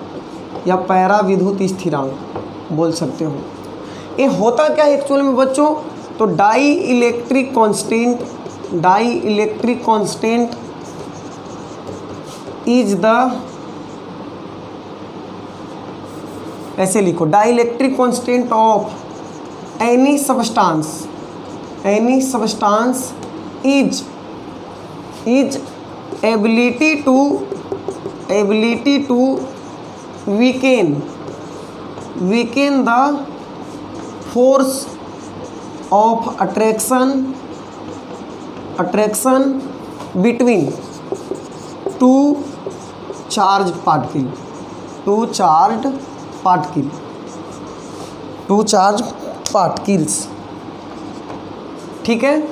या पैराविद्युत स्थिरांक बोल सकते हो। ये होता क्या है एक्चुअल में बच्चों? तो डाइलेक्ट्रिक कांस्टेंट इज द, ऐसे लिखो, dielectric constant of any substance is ability to weaken the force of attraction between two charged particles। ठीक है,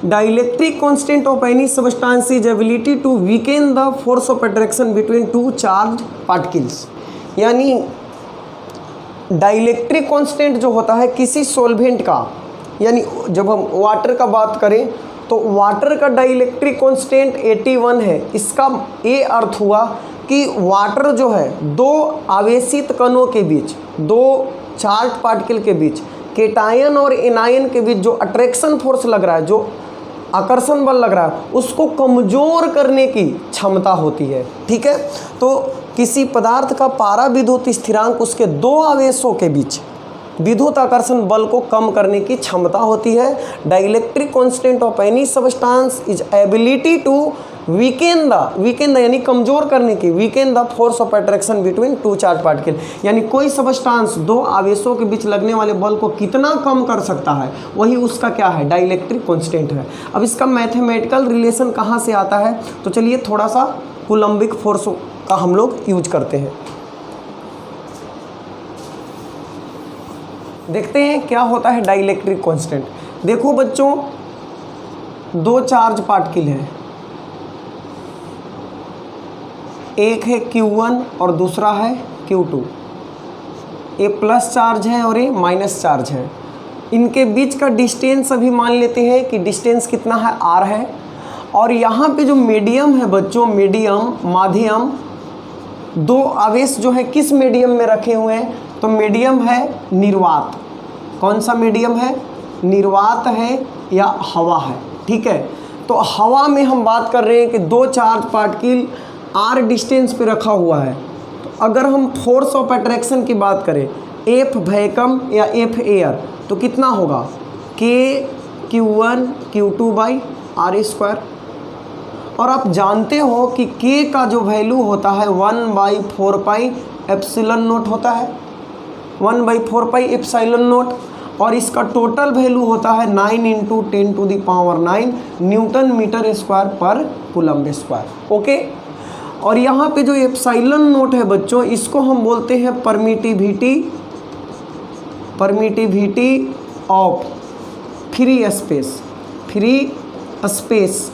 dielectric constant of any substance is ability to weaken the force of attraction between two charge particles. यानी dielectric constant जो होता है किसी solvent का, यानी जब हम वाटर का बात करें तो वाटर का डाइलेक्ट्रिक कांस्टेंट 81 है। इसका ये अर्थ हुआ कि वाटर जो है दो आवेशित कणों के बीच, दो चार्ज पार्टिकल के बीच, केटायन और एनायन के बीच जो अट्रैक्शन फोर्स लग रहा है, जो आकर्षण बल लग रहा है, उसको कमज़ोर करने की क्षमता होती है। ठीक है, तो किसी पदार्थ का पाराविद्युत स्थिरांक उसके दो आवेशों के बीच विद्युत आकर्षण बल को कम करने की क्षमता होती है। Dielectric constant of any substance is ability to weaken the यानी कमजोर करने की, weaken the force of attraction between two charge particle, यानी कोई सब्सटेंस दो आवेशों के बीच लगने वाले बल को कितना कम कर सकता है, वही उसका क्या है, डाइलेक्ट्रिक कांस्टेंट है। अब इसका मैथमेटिकल रिलेशन कहाँ से आता है, तो चलिए थोड़ा सा कूलम्बिक फोर्स का हम लोग यूज करते हैं, देखते हैं क्या होता है डाइलेक्ट्रिक कांस्टेंट। देखो बच्चों, दो चार्ज पार्टिकल हैं, एक है Q1 और दूसरा है Q2। ये प्लस चार्ज है और ये माइनस चार्ज है। इनके बीच का डिस्टेंस अभी मान लेते हैं कि डिस्टेंस कितना है, R है। और यहाँ पे जो मीडियम है बच्चों, माध्यम, दो आवेश जो है किस मीडियम में रखे हुए हैं, तो मीडियम है निर्वात। कौन सा मीडियम है, निर्वात है या हवा है। ठीक है, तो हवा में हम बात कर रहे हैं कि दो चार्ज पार्टिकल R डिस्टेंस पे रखा हुआ है। तो अगर हम फोर्स ऑफ अट्रैक्शन की बात करें, F वैक्यूम या F एयर, तो कितना होगा, K Q1 Q2 by R²। और आप जानते हो कि K का जो वैल्यू होता है 1/4 पाई एप्सिलॉन नोट होता है, 1/4 पाई एप्सिलॉन नोट। और इसका टोटल वैल्यू होता है 9 × 10⁹ न्यूटन मीटर स्क्वायर पर कूलम्ब स्क्वायर। ओके, और यहाँ पे जो एप्सिलॉन नोट है बच्चों, इसको हम बोलते हैं परमिटिविटी ऑफ फ्री स्पेस,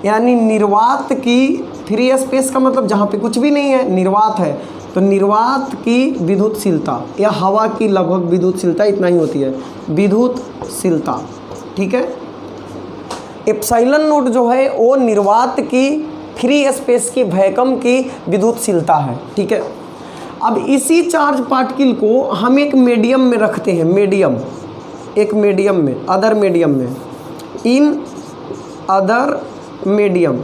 यानी निर्वात की, फ्री स्पेस का मतलब जहाँ पे कुछ भी नहीं है, निर्वात है, तो निर्वात की विद्युतशीलता या हवा की लगभग विद्युतशीलता इतना ही होती है, विद्युतशीलता। ठीक है, एप्सिलॉन नोट जो है वो निर्वात की फ्री स्पेस की वैक्यूम की विद्युतशीलता है। ठीक है, अब इसी चार्ज पार्टिकल को हम एक मीडियम में रखते हैं, एक मीडियम में, अदर मीडियम में, इन अदर मीडियम,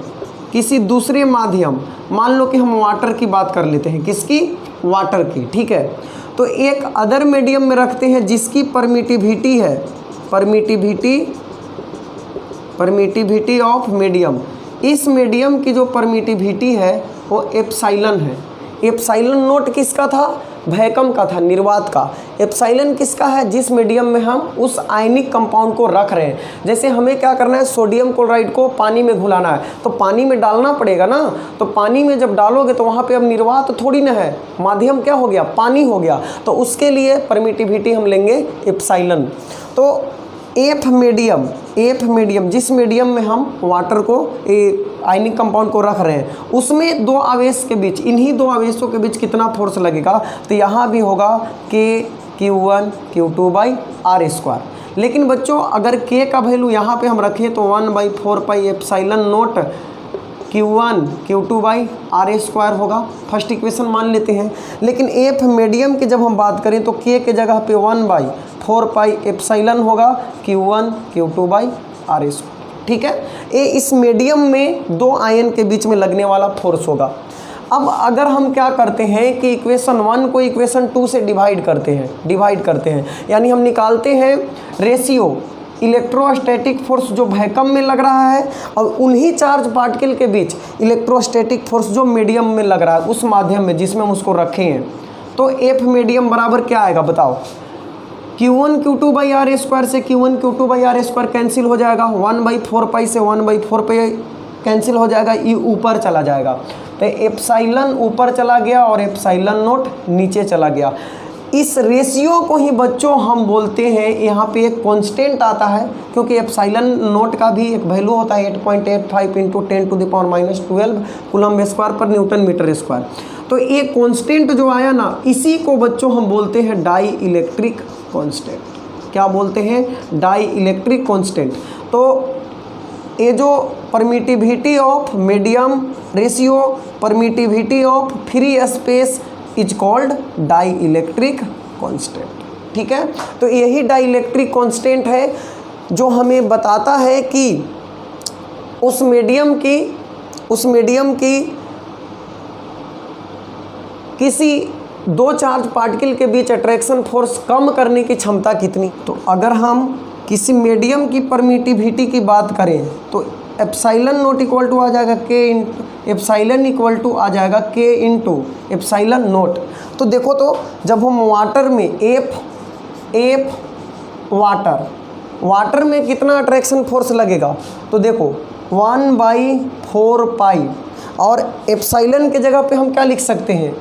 किसी दूसरे माध्यम, मान लो कि हम वाटर की बात कर लेते हैं, किसकी, वाटर की। ठीक है, तो एक अदर मीडियम में रखते हैं जिसकी परमिटिविटी है, परमिटिविटी ऑफ मीडियम, इस मीडियम की जो परमिटिविटी है वो एप्सिलॉन है। एप्सिलॉन नोट किसका था? वैक्यूम का था, निर्वात का। एप्सिलॉन किसका है? जिस मीडियम में हम उस आयनिक कंपाउंड को रख रहे हैं। जैसे हमें क्या करना है, सोडियम क्लोराइड को पानी में घुलाना है, तो पानी में डालना पड़ेगा ना। तो पानी में जब डालोगे तो वहाँ पे अब निर्वात थोड़ी ना है, माध्यम क्या हो गया? पानी हो गया। तो उसके लिए परमिटिविटी हम लेंगे एप्सिलॉन। तो एफ मीडियम जिस मीडियम में हम वाटर को आयनिक कंपाउंड को रख रहे हैं, उसमें दो आवेश के बीच, इन्हीं दो आवेशों के बीच कितना फोर्स लगेगा? तो यहाँ भी होगा के Q1 Q2 by r square. लेकिन बच्चों अगर के का वैल्यू यहाँ पे हम रखें तो 1/4 pi epsilon naught Q1 Q2 by r square होगा। फर्स्ट इक्वेशन मान लेते हैं। लेकिन एफ मीडियम की जब हम बात करें तो के के जगह पे 1/4 पाई एप्सिलॉन होगा Q1 Q2 by r square. ठीक है, ये इस मीडियम में दो आयन के बीच में लगने वाला फोर्स होगा। अब अगर हम क्या करते हैं कि इक्वेशन 1 को इक्वेशन 2 से डिवाइड करते हैं, यानी हम निकालते हैं रेशियो इलेक्ट्रोस्टैटिक फोर्स जो वैक्यूम में लग रहा है और उन्हीं चार्ज पार्टिकल के बीच इलेक्ट्रोस्टैटिक फोर्स जो मीडियम में लग रहा है, उस माध्यम में जिसमें हम उसको रखे हैं। तो एफ मीडियम बराबर क्या आएगा बताओ? Q1 Q2 by r square से Q1 Q2 by r square cancel हो जाएगा, 1/4 पाई से 1/4 पाई कैंसिल हो जाएगा, ये ऊपर चला जाएगा। तो एप्सिलॉन ऊपर चला गया और एप्सिलॉन नोट नीचे चला गया। इस रेशियो को ही बच्चों हम बोलते हैं, यहाँ पे एक कांस्टेंट आता है, क्योंकि एप्सिलॉन नोट का भी एक वैल्यू होता है 8.85 × 10⁻⁻12 कूलम्ब स्क्वायर पर न्यूटन मीटर स्क्वायर। तो ये कांस्टेंट जो आया ना, इसी को बच्चों हम बोलते हैं डाई इलेक्ट्रिक कांस्टेंट। क्या बोलते हैं? Dielectric constant. तो ये जो permittivity of medium ratio permittivity of free space is called dielectric constant. ठीक है, तो यही डाई इलेक्ट्रिक कांस्टेंट है जो हमें बताता है कि उस मीडियम की किसी दो चार्ज पार्टिकल के बीच अट्रैक्शन फोर्स कम करने की क्षमता कितनी। तो अगर हम किसी मीडियम की परमिटिविटी की बात करें तो एप्सिलॉन नोट इक्वल टू आ जाएगा एप्सिलॉन इक्वल टू आ जाएगा के इंटू एप्सिलॉन नोट। तो देखो, तो जब हम वाटर में वाटर में कितना अट्रैक्शन फोर्स लगेगा, तो देखो 1/4 पाई, और एप्सिलॉन के जगह पे हम क्या लिख सकते हैं?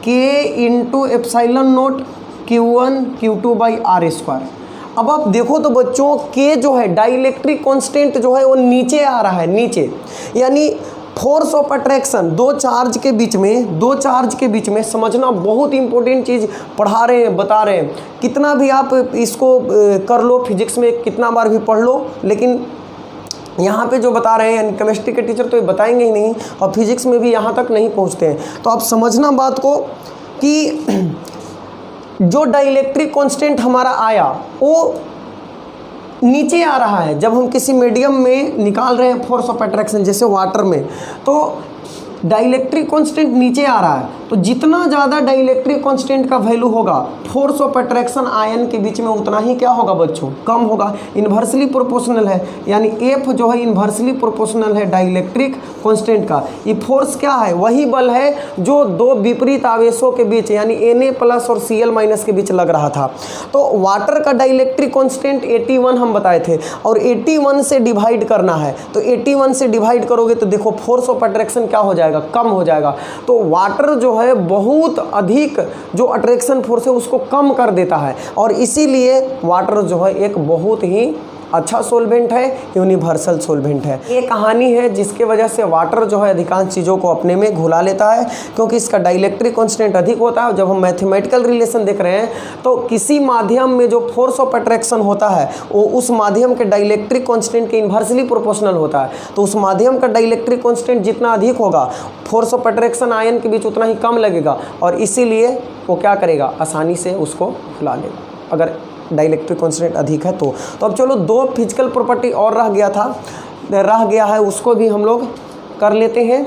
K into epsilon naught Q1 Q2 by r square. अब आप देखो तो बच्चों, के जो है डाइलेक्ट्रिक कांस्टेंट जो है वो नीचे आ रहा है, नीचे, यानी फोर्स ऑफ अट्रैक्शन दो चार्ज के बीच में समझना बहुत इंपॉर्टेंट चीज़ पढ़ा रहे हैं, बता रहे हैं। कितना भी आप इसको कर लो, फिजिक्स में कितना बार भी पढ़ लो, लेकिन यहाँ पे जो बता रहे हैं केमिस्ट्री के टीचर तो ये बताएंगे ही नहीं, और फिजिक्स में भी यहाँ तक नहीं पहुँचते हैं। तो आप समझना बात को कि जो डाइलेक्ट्रिक कांस्टेंट हमारा आया वो नीचे आ रहा है जब हम किसी मीडियम में निकाल रहे हैं फोर्स ऑफ अट्रैक्शन, जैसे वाटर में, तो डाइलेक्ट्रिक कांस्टेंट नीचे आ रहा है। तो जितना ज़्यादा डाइलेक्ट्रिक कांस्टेंट का वैल्यू होगा, फोर्स ऑफ अट्रैक्शन आयन के बीच में उतना ही क्या होगा बच्चों? कम होगा। इन्वर्सली प्रोपोर्शनल है, यानी एफ जो है इन्वर्सली प्रोपोर्शनल है डाइलेक्ट्रिक कांस्टेंट का। ये फोर्स क्या है? वही बल है जो दो विपरीत आवेशों के बीच, यानी Na+ और Cl- के बीच लग रहा था। तो वाटर का डाइलेक्ट्रिक कांस्टेंट 81 हम बताए थे, और 81 से डिवाइड करना है। तो 81 से डिवाइड करोगे तो देखो फोर्स ऑफ अट्रैक्शन क्या हो जाएगा? कम हो जाएगा। तो वाटर जो है बहुत अधिक जो अट्रैक्शन फोर्स है उसको कम कर देता है, और इसीलिए वाटर जो है एक बहुत ही अच्छा सोलवेंट है, यूनिवर्सल सोलवेंट है। ये कहानी है जिसके वजह से वाटर जो है अधिकांश चीज़ों को अपने में घुला लेता है, क्योंकि इसका डाइलेक्ट्रिक कांस्टेंट अधिक होता है। जब हम मैथमेटिकल रिलेशन देख रहे हैं तो किसी माध्यम में जो फोर्स ऑफ अट्रैक्शन होता है वो उस माध्यम के डाइलेक्ट्रिक कांस्टेंट के इन्वर्सली प्रोपोर्शनल होता है। तो उस माध्यम का डाइलेक्ट्रिक कांस्टेंट जितना अधिक होगा, फोर्स ऑफ अट्रैक्शन आयन के बीच उतना ही कम लगेगा, और इसीलिए वो क्या करेगा? आसानी से उसको घुला लेगा, अगर डाइलेक्ट्रिक कांस्टेंट अधिक है तो। अब चलो, दो फिजिकल प्रॉपर्टी और रह गया है, उसको भी हम लोग कर लेते हैं।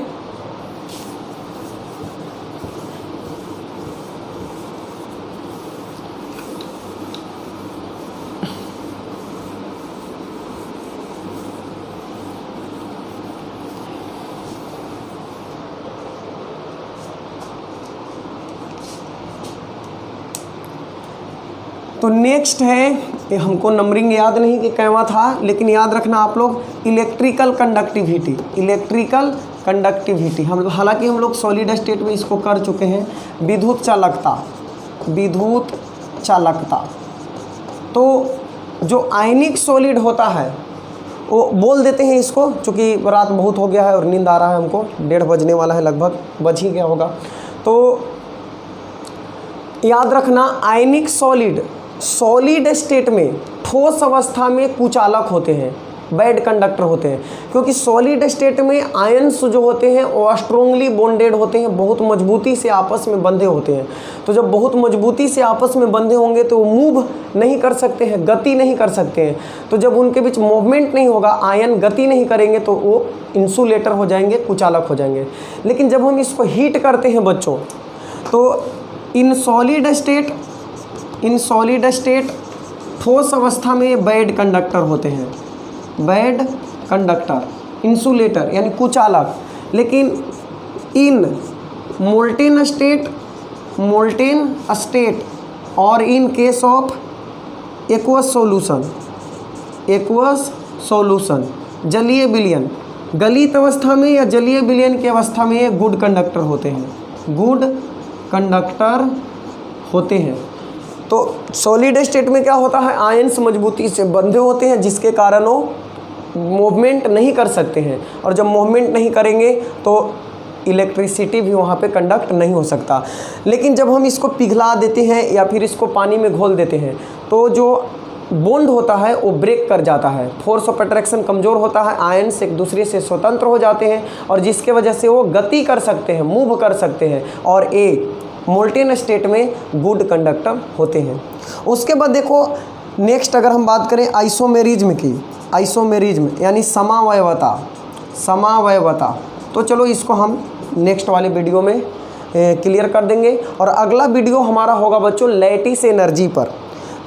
तो नेक्स्ट है, ये हमको नंबरिंग याद नहीं कि कैवा था, लेकिन याद रखना आप लोग, इलेक्ट्रिकल कंडक्टिविटी। इलेक्ट्रिकल कंडक्टिविटी हम हालांकि हम लोग सॉलिड स्टेट में इसको कर चुके हैं। विद्युत चालकता, विद्युत चालकता। तो जो आयनिक सॉलिड होता है वो बोल देते हैं इसको, चूँकि रात बहुत हो गया है और नींद आ रहा है हमको, 1:30 बजने वाला है, लगभग बज ही गया होगा। तो याद रखना, आयनिक सॉलिड सॉलिड स्टेट में ठोस अवस्था में कुचालक होते हैं, बैड कंडक्टर होते हैं, क्योंकि सॉलिड स्टेट में आयंस जो होते हैं वो स्ट्रोंगली बॉन्डेड होते हैं, बहुत मजबूती से आपस में बंधे होते हैं। तो जब बहुत मजबूती से आपस में बंधे होंगे तो वो मूव नहीं कर सकते हैं, गति नहीं कर सकते हैं। तो जब उनके बीच मूवमेंट नहीं होगा, आयन गति नहीं करेंगे, तो वो इंसुलेटर हो जाएंगे, कुचालक हो जाएंगे। लेकिन जब हम इसको हीट करते हैं बच्चों, तो इन सॉलिड स्टेट ठोस अवस्था में ये बैड कंडक्टर होते हैं, बैड कंडक्टर, इंसुलेटर यानी कुचालक। लेकिन इन मोल्टेन स्टेट और in case of aqueous solution, जलीय विलयन, गलित अवस्था में या जलीय विलयन की अवस्था में ये गुड कंडक्टर होते हैं, गुड कंडक्टर होते हैं। तो सॉलिड स्टेट में क्या होता है, आयंस मजबूती से बंधे होते हैं, जिसके कारण वो मूवमेंट नहीं कर सकते हैं, और जब मूवमेंट नहीं करेंगे तो इलेक्ट्रिसिटी भी वहाँ पे कंडक्ट नहीं हो सकता। लेकिन जब हम इसको पिघला देते हैं या फिर इसको पानी में घोल देते हैं, तो जो बॉन्ड होता है वो ब्रेक कर जाता है, फोर्स ऑफ अट्रैक्शन कमज़ोर होता है, आयंस एक दूसरे से स्वतंत्र हो जाते हैं, और जिसके वजह से वो गति कर सकते हैं, मूव कर सकते हैं, और एक मोल्टेन स्टेट में गुड कंडक्टर होते हैं। उसके बाद देखो नेक्स्ट, अगर हम बात करें आइसोमेरिज्म की, आइसोमेरिज्म यानी समावयवता, तो चलो इसको हम नेक्स्ट वाले वीडियो में क्लियर कर देंगे। और अगला वीडियो हमारा होगा बच्चों लैटिस एनर्जी पर।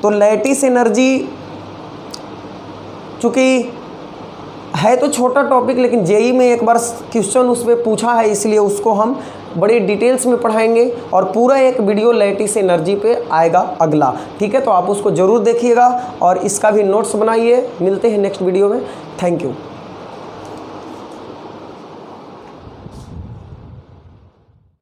तो लैटिस एनर्जी चूँकि है तो छोटा टॉपिक, लेकिन जेई में एक बार क्वेश्चन उस पर पूछा है, इसलिए उसको हम बड़े डिटेल्स में पढ़ाएंगे, और पूरा एक वीडियो लैटिस एनर्जी पे आएगा अगला। ठीक है, तो आप उसको ज़रूर देखिएगा और इसका भी नोट्स बनाइए। मिलते हैं नेक्स्ट वीडियो में। Thank you.